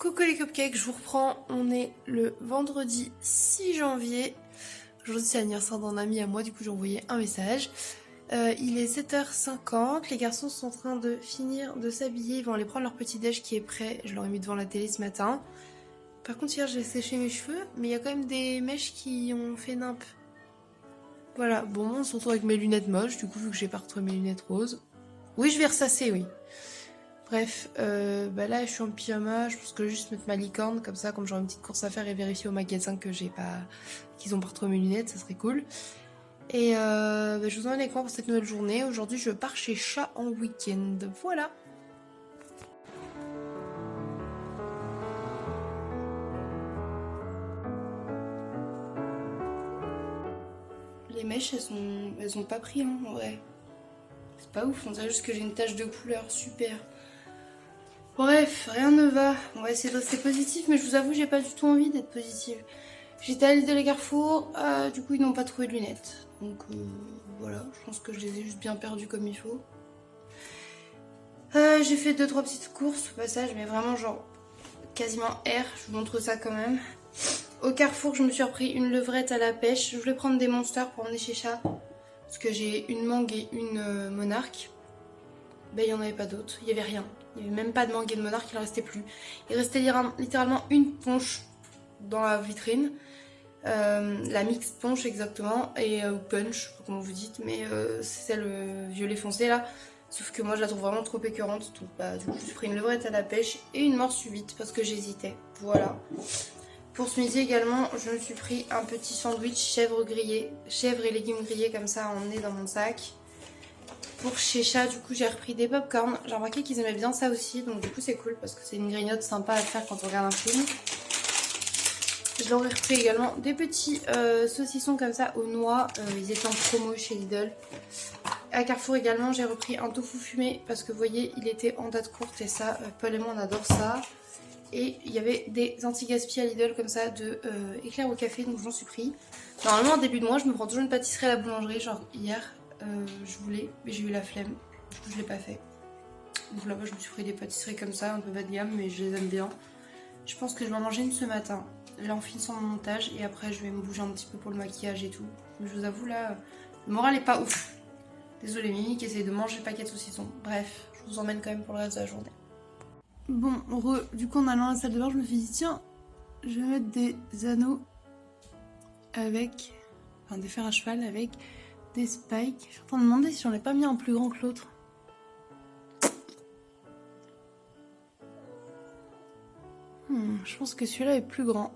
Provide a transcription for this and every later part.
Coucou les cupcakes, je vous reprends. On est le vendredi 6 janvier. Aujourd'hui c'est l'anniversaire d'un ami à moi, du coup j'ai envoyé un message. Il est 7h50, les garçons sont en train de finir de s'habiller, ils vont aller prendre leur petit déj qui est prêt. Je leur ai mis devant la télé ce matin. Par contre hier j'ai séché mes cheveux, mais il y a quand même des mèches qui ont fait nimp. Voilà, bon on se retrouve avec mes lunettes moches, du coup vu que j'ai pas retrouvé mes lunettes roses. Oui je vais ressasser, oui. Bref, là je suis en pyjama, je pense que je vais juste mettre ma licorne, comme ça, comme j'aurai une petite course à faire et vérifier au magasin que qu'ils ont pas retrouvé mes lunettes, ça serait cool. Et je vous emmène avec moi pour cette nouvelle journée. Aujourd'hui je pars chez Chat en week-end, voilà. Les mèches elles ont pas pris hein, en vrai. C'est pas ouf, on dirait juste que j'ai une tache de couleur, super. Bref, rien ne va. On va essayer de rester positif, mais je vous avoue, j'ai pas du tout envie d'être positive. J'étais à Lidl et Carrefour, du coup ils n'ont pas trouvé de lunettes. Donc voilà, je pense que je les ai juste bien perdues comme il faut. J'ai fait 2-3 petites courses au passage, mais vraiment genre quasiment R, je vous montre ça quand même. Au Carrefour, je me suis repris une levrette à la pêche. Je voulais prendre des monsters pour emmener chez Chat, parce que j'ai une mangue et une monarque. Ben il n'y en avait pas d'autres, il n'y avait rien. Il n'y avait même pas de mangue et de monarque, il en restait plus. Il restait littéralement une ponche dans la vitrine. La mix ponche exactement, et punch, je sais pas comment vous dites, mais c'est celle violet foncé là. Sauf que moi je la trouve vraiment trop écœurante. Donc du coup je me suis pris une levrette à la pêche et une morse subite parce que j'hésitais. Voilà. Pour ce midi également, je me suis pris un petit sandwich chèvre et légumes grillés comme ça à emmener dans mon sac. Pour chez Chat, du coup, j'ai repris des popcorn. J'ai remarqué qu'ils aimaient bien ça aussi, donc du coup, c'est cool parce que c'est une grignote sympa à faire quand on regarde un film. Je leur ai repris également des petits saucissons comme ça aux noix. Ils étaient en promo chez Lidl. À Carrefour également, j'ai repris un tofu fumé parce que vous voyez, il était en date courte et ça, Paul et moi, on adore ça. Et il y avait des anti-gaspi à Lidl comme ça de éclairs au café, donc j'en suis pris. Normalement, en début de mois, je me prends toujours une pâtisserie à la boulangerie, genre hier. Je voulais, mais j'ai eu la flemme, du coup je l'ai pas fait. Donc là-bas je me suis pris des pâtisseries comme ça, un peu bas de gamme, mais je les aime bien. Je pense que je vais en manger une ce matin, là en finissant mon montage, et après je vais me bouger un petit peu pour le maquillage et tout. Mais je vous avoue là, le moral est pas ouf. Désolée Mimi qui essaye de manger le paquet de saucissons. Bref, je vous emmène quand même pour le reste de la journée. Bon, du coup en allant à la salle de bain, je me suis dit tiens, je vais mettre des anneaux avec, enfin des fers à cheval avec des spikes. Je suis en train de me demander si j'en ai pas mis un plus grand que l'autre. Je pense que celui-là est plus grand.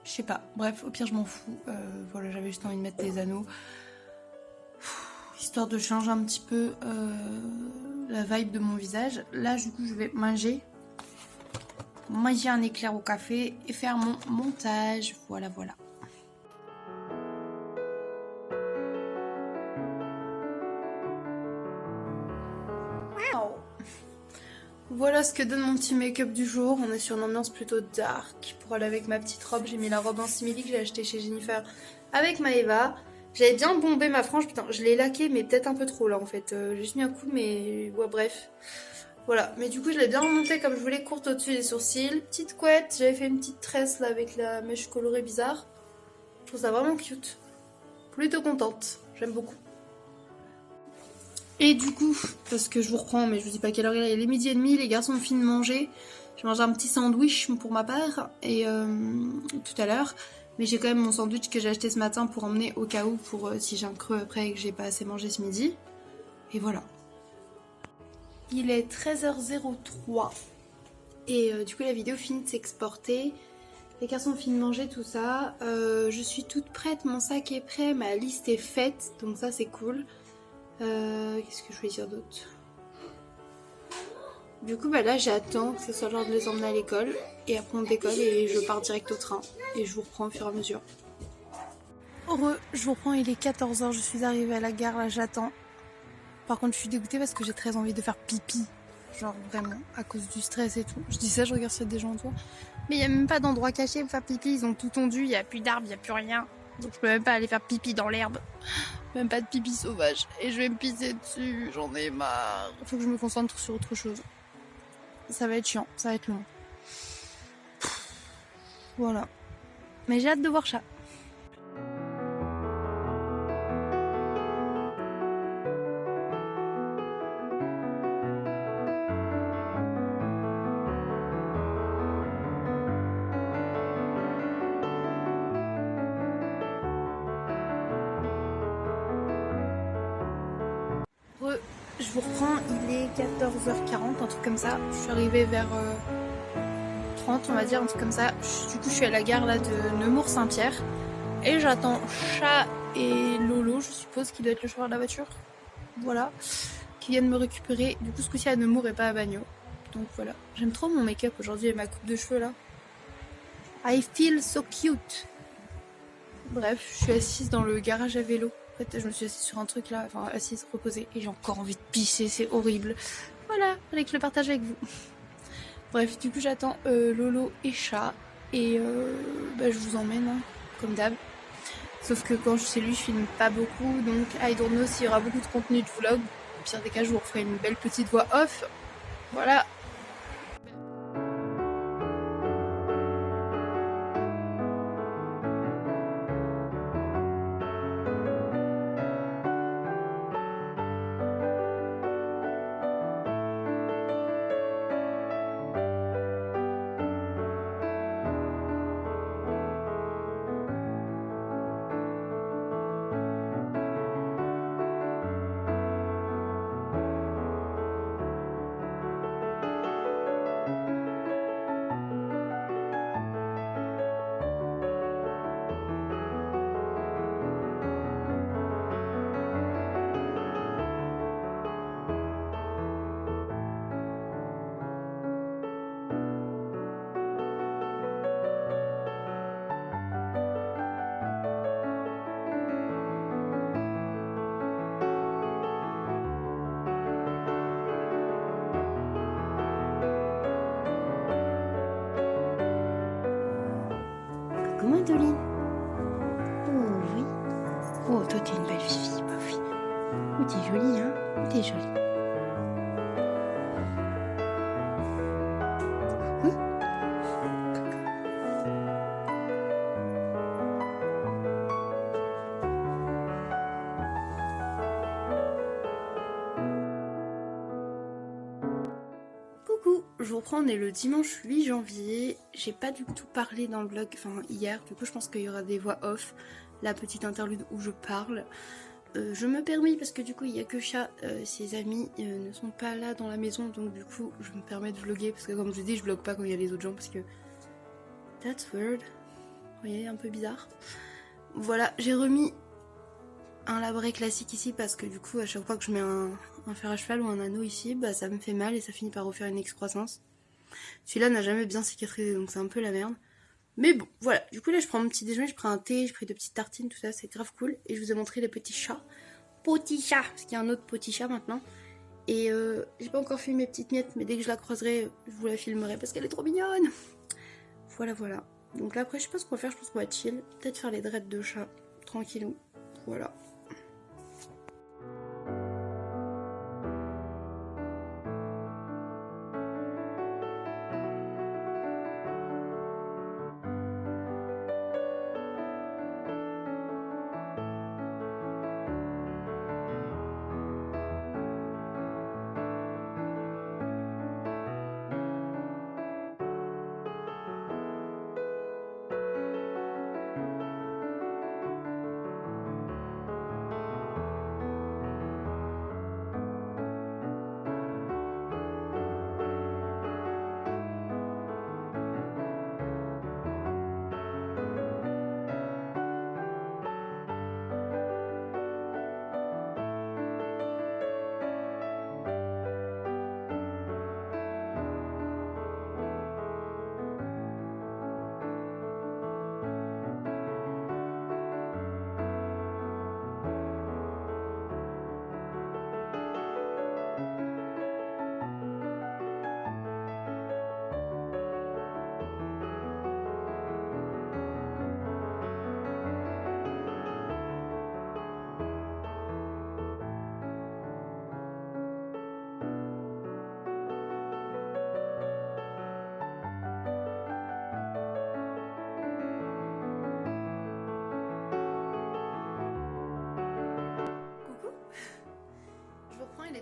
Je sais pas. Bref, au pire je m'en fous. Voilà, j'avais juste envie de mettre des anneaux. Histoire de changer un petit peu la vibe de mon visage. Là, du coup, je vais manger un éclair au café et faire mon montage. Voilà. Voilà ce que donne mon petit make-up du jour. On est sur une ambiance plutôt dark. Pour aller avec ma petite robe, j'ai mis la robe en simili que j'ai achetée chez Jennifer avec Maeva. J'avais bien bombé ma frange, putain, je l'ai laquée mais peut-être un peu trop là en fait. J'ai juste mis un coup mais ouais bref. Voilà, mais du coup je l'ai bien remontée comme je voulais, courte au-dessus des sourcils. Petite couette, j'avais fait une petite tresse là avec la mèche colorée bizarre. Je trouve ça vraiment cute. Plutôt contente, j'aime beaucoup. Et du coup, parce que je vous reprends, mais je vous dis pas quelle heure il est, il est 12h30, les garçons ont fini de manger. J'ai mangé un petit sandwich pour ma part, et tout à l'heure. Mais j'ai quand même mon sandwich que j'ai acheté ce matin pour emmener au cas où, pour si j'ai un creux après et que j'ai pas assez mangé ce midi. Et voilà. Il est 13h03. Et du coup la vidéo finit de s'exporter. Les garçons ont fini de manger tout ça. Je suis toute prête, mon sac est prêt, ma liste est faite, donc ça c'est cool. Qu'est-ce que je voulais dire d'autre? Du coup là j'attends que ce soit l'heure de les emmener à l'école. Et après on décolle et je pars direct au train. Et je vous reprends au fur et à mesure. Je vous reprends, il est 14h, je suis arrivée à la gare, là j'attends. Par contre je suis dégoûtée parce que j'ai très envie de faire pipi. Genre vraiment, à cause du stress et tout. Je dis ça, je regarde s'il y a des gens autour. Mais il n'y a même pas d'endroit caché pour faire pipi, ils ont tout tondu, il n'y a plus d'arbres, il n'y a plus rien. Donc je peux même pas aller faire pipi dans l'herbe. Même pas de pipi sauvage. Et je vais me pisser dessus, j'en ai marre. Faut que je me concentre sur autre chose. Ça va être chiant, ça va être long. Voilà. Mais j'ai hâte de voir ça. Je vous reprends, il est 14h40, un truc comme ça. Je suis arrivée vers 30, on va dire, un truc comme ça. Du coup, je suis à la gare là de Nemours-Saint-Pierre. Et j'attends Chat et Lolo, je suppose, qui doit être le chauffeur de la voiture. Voilà. Qui viennent me récupérer. Du coup, ce coup-ci à Nemours et pas à Bagno. Donc voilà. J'aime trop mon make-up aujourd'hui et ma coupe de cheveux là. I feel so cute. Bref, je suis assise dans le garage à vélo. En fait, je me suis assise sur un truc là, enfin assise, reposée, et j'ai encore envie de pisser, c'est horrible. Voilà, fallait que je le partage avec vous. Bref, du coup j'attends Lolo et Chat, et je vous emmène, hein, comme d'hab. Sauf que quand je suis chez lui, je filme pas beaucoup, donc I don't know s'il y aura beaucoup de contenu de vlog. Au pire des cas, je vous referai une belle petite voix off. Voilà. Coucou Madeline. Oh oui. Oh, toi t'es une belle fille, bah oui. Oh, t'es jolie, hein. Oh, t'es jolie. Coucou, je vous reprends, on est le dimanche 8 janvier. J'ai pas du tout parlé dans le vlog, enfin hier, du coup je pense qu'il y aura des voix off, la petite interlude où je parle. Je me permets parce que du coup il y a que Chat, ses amis ne sont pas là dans la maison, donc du coup je me permets de vlogger parce que comme je dis je vlog pas quand il y a les autres gens parce que that's weird, vous voyez, un peu bizarre. Voilà, j'ai remis un labret classique ici parce que du coup à chaque fois que je mets un fer à cheval ou un anneau ici, bah ça me fait mal et ça finit par refaire une excroissance. Celui-là n'a jamais bien cicatrisé donc c'est un peu la merde. Mais bon, voilà, du coup là je prends mon petit déjeuner, je prends un thé, je pris 2 petites tartines, tout ça, c'est grave cool. Et je vous ai montré les petits chats. Petit chat, parce qu'il y a un autre petit chat maintenant. Et j'ai pas encore filmé mes petites miettes, mais dès que je la croiserai, je vous la filmerai parce qu'elle est trop mignonne. Voilà, voilà. Donc là après je sais pas ce qu'on va faire, je pense qu'on va chill. Peut-être faire les dreads de chat, tranquillou. Voilà.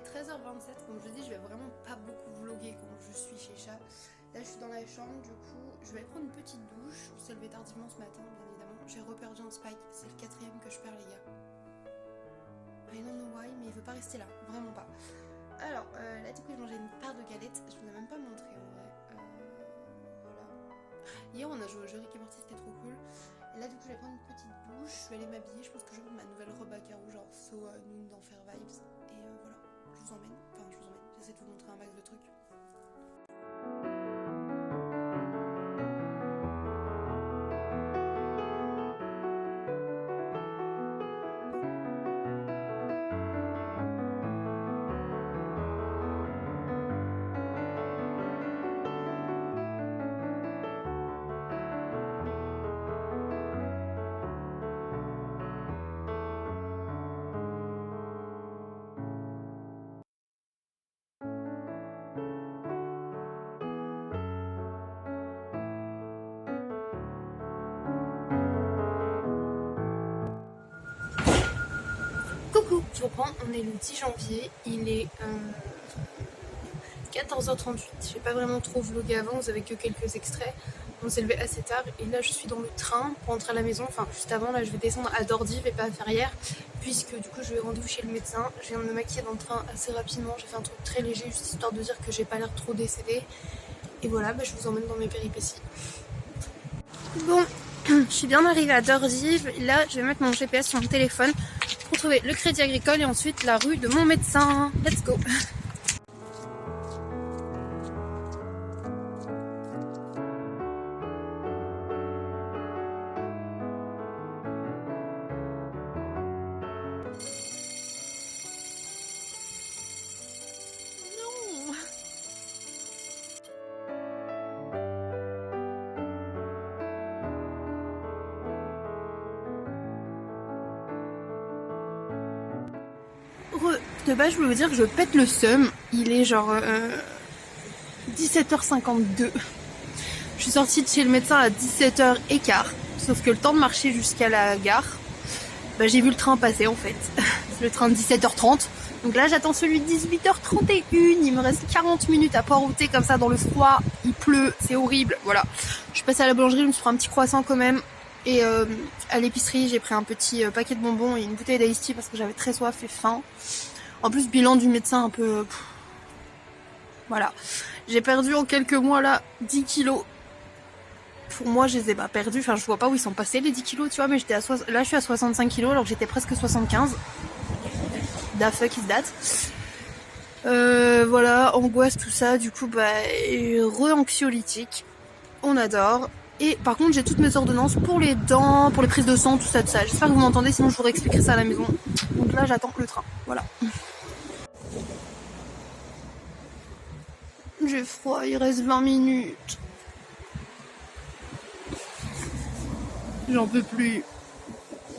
13h27, comme je dis, je vais vraiment pas beaucoup vlogger quand je suis chez Chat. Là, je suis dans la chambre, du coup, je vais prendre une petite douche. Je me suis levée tardivement ce matin, bien évidemment. J'ai reperdu un spike, c'est le 4ème que je perds, les gars. I don't know why, mais il veut pas rester là, vraiment pas. Alors, là, du coup, j'ai mangé une part de galettes. Je vous ai même pas montré en vrai. Voilà. Hier, on a joué au jeu Rick et Morty, c'était trop cool. Et là, du coup, je vais prendre une petite douche. Je vais aller m'habiller. Je pense que je vais mettre ma nouvelle robe à carreaux, genre So Noon d'Enfer Vibes. Et voilà, je vous emmène. Enfin, je vous emmène. J'essaie de vous montrer un max de trucs. Coucou, je reprends, on est le 10 janvier, il est 14h38, j'ai pas vraiment trop vlogué avant, vous avez que quelques extraits, on s'est levé assez tard et là je suis dans le train pour rentrer à la maison, enfin juste avant là je vais descendre à Dordives et pas à Ferrières puisque du coup je vais rendez-vous chez le médecin, je viens de me maquiller dans le train assez rapidement, j'ai fait un truc très léger juste histoire de dire que j'ai pas l'air trop décédée et voilà, bah, je vous emmène dans mes péripéties. Bon, je suis bien arrivée à Dordives, là je vais mettre mon GPS sur mon téléphone pour trouver le Crédit Agricole et ensuite la rue de mon médecin. Let's go! Non! De base, je voulais vous dire que je pète le seum. Il est genre 17h52. Je suis sortie de chez le médecin à 17h15. Sauf que le temps de marcher jusqu'à la gare, bah, j'ai vu le train passer en fait. C'est le train de 17h30. Donc là, j'attends celui de 18h31. Il me reste 40 minutes à poireauter comme ça dans le froid. Il pleut, c'est horrible. Voilà. Je suis passée à la boulangerie, je me suis pris un petit croissant quand même. Et à l'épicerie, j'ai pris un petit paquet de bonbons et une bouteille d'ice tea parce que j'avais très soif et faim. En plus, bilan du médecin un peu... Voilà. J'ai perdu en quelques mois là 10 kilos. Pour moi, je les ai pas perdus. Enfin, je vois pas où ils sont passés les 10 kilos, tu vois. Mais j'étais à là, je suis à 65 kilos alors que j'étais presque 75. Da fuck is that. Voilà, angoisse, tout ça. Du coup, bah, re-anxiolytique. On adore. Et par contre, j'ai toutes mes ordonnances pour les dents, pour les prises de sang, tout ça, tout ça. J'espère que vous m'entendez, sinon je vous réexpliquerai ça à la maison. Donc là, j'attends le train. Voilà. J'ai froid, il reste 20 minutes. J'en peux plus.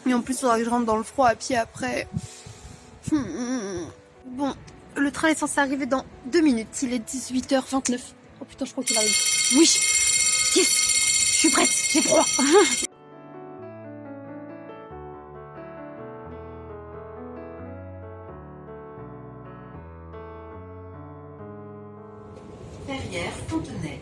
Et en plus, il faudra que je rentre dans le froid à pied après. Bon, le train est censé arriver dans 2 minutes. Il est 18h29. Oh putain, je crois qu'il arrive. Oui! Yes! Je suis prête, j'ai froid. Ferrières, Fontenay.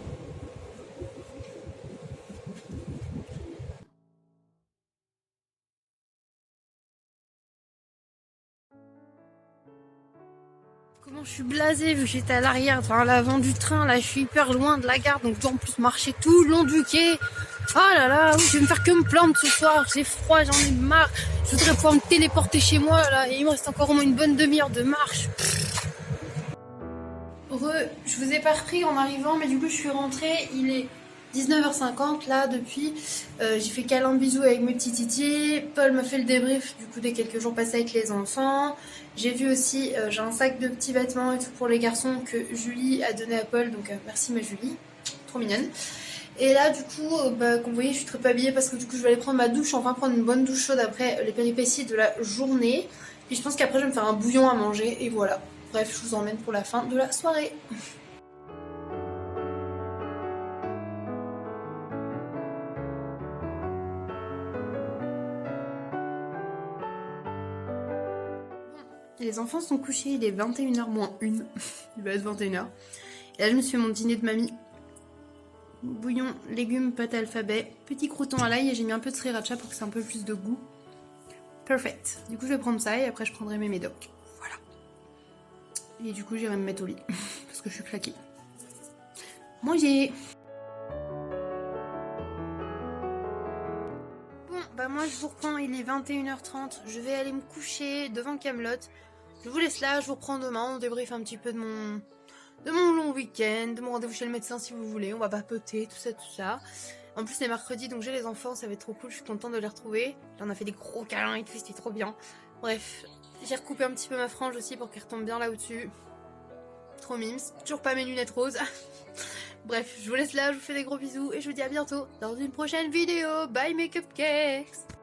Comment je suis blasée vu que j'étais à l'arrière, enfin à l'avant du train, là je suis hyper loin de la gare donc je dois en plus marcher tout le long du quai. Oh là là, oui, je vais me faire que me plaindre ce soir, j'ai froid, j'en ai marre. Je voudrais pouvoir me téléporter chez moi là et il me reste encore au moins une bonne demi-heure de marche. Je vous ai pas repris en arrivant mais du coup je suis rentrée, il est 19h50 là depuis. J'ai fait câlin bisous avec mes petits titis. Paul m'a fait le débrief du coup des quelques jours passés avec les enfants. J'ai vu aussi, j'ai un sac de petits vêtements et tout pour les garçons que Julie a donné à Paul. Donc merci ma Julie, trop mignonne. Et là du coup, comme vous voyez je suis très peu habillée parce que du coup je vais aller prendre ma douche. Enfin prendre une bonne douche chaude après les péripéties de la journée. Puis je pense qu'après je vais me faire un bouillon à manger et voilà. Bref, je vous emmène pour la fin de la soirée. Les enfants sont couchés, il est 21h moins 1. Il va être 21h. Et là, je me suis fait mon dîner de mamie. Bouillon, légumes, pâte à alphabet, petit crouton à l'ail et j'ai mis un peu de sriracha pour que c'est un peu plus de goût. Perfect. Du coup, je vais prendre ça et après, je prendrai mes médocs. Voilà. Et du coup, j'irai me mettre au lit parce que je suis claquée. Manger. Bon, bah moi, je vous reprends. Il est 21h30. Je vais aller me coucher devant Kaamelott. Je vous laisse là. Je vous reprends demain. On débriefe un petit peu de mon long week-end, de mon rendez-vous chez le médecin si vous voulez. On va papoter, tout ça. En plus, c'est mercredi, donc j'ai les enfants, ça va être trop cool. Je suis contente de les retrouver. Là, on a fait des gros câlins et tout, c'était trop bien. Bref, j'ai recoupé un petit peu ma frange aussi pour qu'elle retombe bien là au-dessus. Trop mimes. Toujours pas mes lunettes roses. Bref, je vous laisse là, je vous fais des gros bisous et je vous dis à bientôt dans une prochaine vidéo. Bye mes cupcakes!